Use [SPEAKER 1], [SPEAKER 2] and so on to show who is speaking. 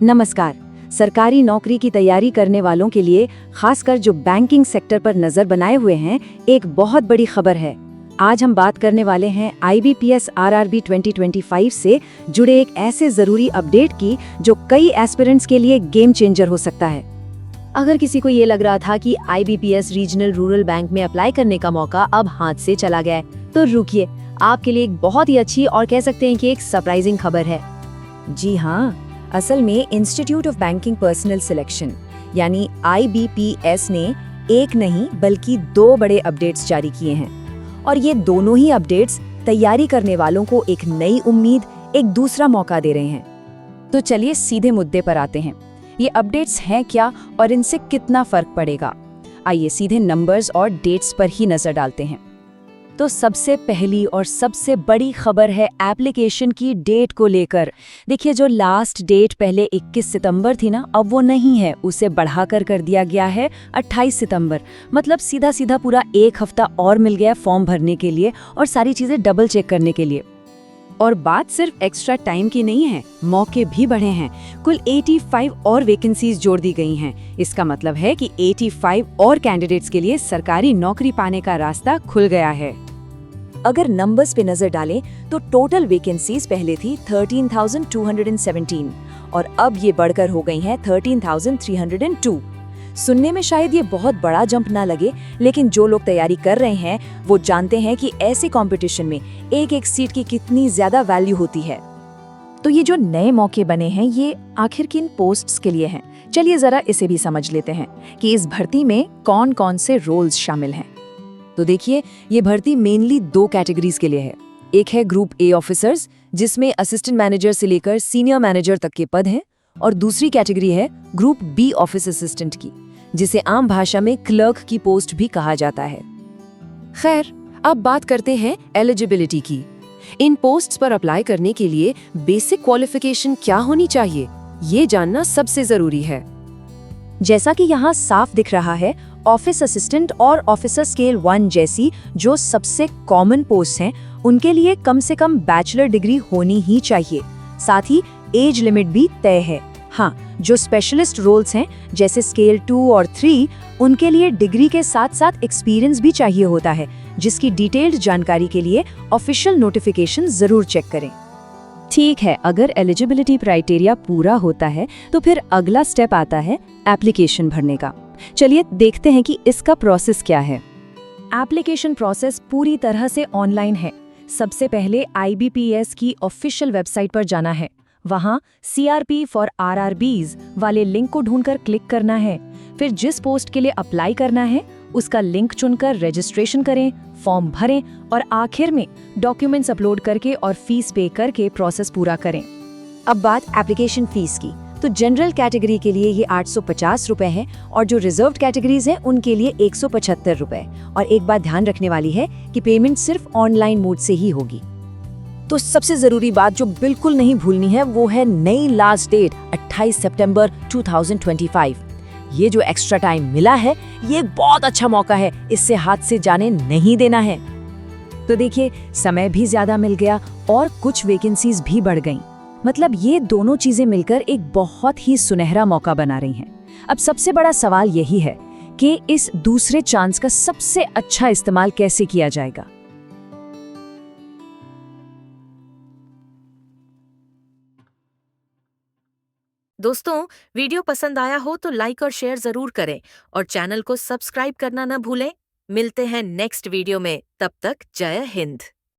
[SPEAKER 1] नमस्कार। सरकारी नौकरी की तैयारी करने वालों के लिए, खासकर जो बैंकिंग सेक्टर पर नजर बनाए हुए हैं, एक बहुत बड़ी खबर है। आज हम बात करने वाले हैं IBPS RRB 2025 से जुड़े एक ऐसे जरूरी अपडेट की जो कई एस्पिरेंट्स के लिए गेम चेंजर हो सकता है।
[SPEAKER 2] अगर किसी को ये लग रहा था कि IBPS रीजनल रूरल बैंक में अप्लाई करने का मौका अब हाथ से चला गया है, तो रुकिए, आपके लिए एक बहुत ही अच्छी और कह सकते हैं कि एक सरप्राइजिंग खबर है।
[SPEAKER 1] जी हाँ, असल में institute of banking personal selection यानी IBPS ने एक नहीं बल्कि 2 बड़े अपडेट्स जारी किए हैं, और ये दोनों ही अपडेट्स तैयारी करने वालों को एक नई उम्मीद, एक दूसरा मौका दे रहे हैं। तो चलिए सीधे मुद्दे पर आते हैं। ये अपडेट्स हैं क्या और इनसे कितना फर्क पड़ेगा? आइए सीधे नंबर्स और डेट्स पर ही नजर डालते हैं। तो सबसे पहली और सबसे बड़ी खबर है एप्लीकेशन की डेट को लेकर। देखिए, जो लास्ट डेट पहले 21 सितंबर थी ना, अब वो नहीं है, उसे बढ़ाकर कर दिया गया है 28 सितंबर। मतलब सीधा सीधा पूरा 1 हफ्ता और मिल गया फॉर्म भरने के लिए और सारी चीजें डबल चेक करने के लिए। और बात सिर्फ एक्स्ट्रा टाइम की नहीं है, मौके भी बढ़े हैं। कुल 85 और वैकेंसीज जोड़ दी गई हैं। इसका मतलब है कि 85 और कैंडिडेट्स के लिए सरकारी नौकरी पाने का रास्ता खुल गया है। अगर नंबर्स पे नजर डालें तो टोटल वैकेंसीज पहले थी 13,217 और अब ये बढ़कर हो गई हैं 13,302। सुनने में शायद ये बहुत बड़ा जंप ना लगे, लेकिन जो लोग तैयारी कर रहे हैं वो जानते हैं कि ऐसे कंपटीशन में एक एक सीट की कितनी ज्यादा वैल्यू होती है। तो ये जो नए मौके बने हैं, ये आखिर किन पोस्ट्स के लिए हैं? चलिए जरा इसे भी समझ लेते हैं कि इस भर्ती में कौन कौन से रोल्स शामिल हैं। तो देखिए, ये भर्ती मेनली 2 कैटेगरीज के लिए है। एक है ग्रुप ए ऑफिसर्स, जिसमें असिस्टेंट मैनेजर से लेकर सीनियर मैनेजर तक के पद हैं, और दूसरी कैटेगरी है ग्रुप बी ऑफिस असिस्टेंट की, जिसे आम भाषा में क्लर्क की पोस्ट भी कहा जाता है। खैर, अब बात करते हैं एलिजिबिलिटी की। इन पोस्ट्स पर अप्लाई करने के लिए बेसिक क्वालिफिकेशन क्या होनी चाहिए, ये जानना सबसे जरूरी है। जैसा कि यहाँ साफ दिख रहा है, ऑफिस असिस्टेंट और ऑफिसर स्केल 1 जैसी जो सबसे कॉमन पोस्ट हैं, उनके लिए कम से कम बैचलर डिग्री होनी ही चाहिए। साथ ही एज लिमिट भी तय है। हाँ, जो स्पेशलिस्ट रोल्स हैं जैसे स्केल 2 और 3, उनके लिए डिग्री के साथ साथ एक्सपीरियंस भी चाहिए होता है, जिसकी डिटेल्ड जानकारी के लिए ऑफिशियल नोटिफिकेशन जरूर चेक करें। ठीक है, अगर एलिजिबिलिटी क्राइटेरिया पूरा होता है तो फिर अगला स्टेप आता है एप्लीकेशन भरने का। चलिए देखते हैं कि इसका प्रोसेस क्या है। एप्लीकेशन प्रोसेस पूरी तरह से ऑनलाइन है। सबसे पहले IBPS की ऑफिशियल वेबसाइट पर जाना है। वहां CRP फॉर RRBs वाले लिंक को ढूंढकर क्लिक करना है। फिर जिस पोस्ट के लिए अप्लाई करना है उसका लिंक चुनकर रजिस्ट्रेशन करें, फॉर्म भरें और आखिर में डॉक्यूमेंट्स अपलोड करके और फीस पे करके प्रोसेस पूरा करें। अब बात एप्लीकेशन फीस की। तो जनरल कैटेगरी के लिए ये 850 रुपए है और जो रिजर्व्ड कैटेगरीज हैं उनके लिए 175 रुपए। और एक बात ध्यान रखने वाली है कि पेमेंट सिर्फ ऑनलाइन मोड से ही होगी। तो सबसे जरूरी बात जो बिल्कुल नहीं भूलनी है वो है नई लास्ट डेट 28 सितंबर 2025। ये जो एक्स्ट्रा टाइम मिला है, ये एक बहुत अच्छा मौका है, इससे हाथ से जाने नहीं देना है। तो देखिए, समय भी ज्यादा मिल गया और कुछ वैकेंसीज भी बढ़ गईं। मतलब ये दोनों चीजें मिलकर एक बहुत ही सुनहरा मौका बना रही हैं। अब सबसे बड़ा सवाल यही है कि इस दूसरे चांस का सबसे अच्छा इस्तेमाल कैसे किया जाएगा।
[SPEAKER 3] दोस्तों, वीडियो पसंद आया हो तो लाइक और शेयर जरूर करें और चैनल को सब्सक्राइब करना न भूलें। मिलते हैं नेक्स्ट वीडियो में, तब तक जय हिंद।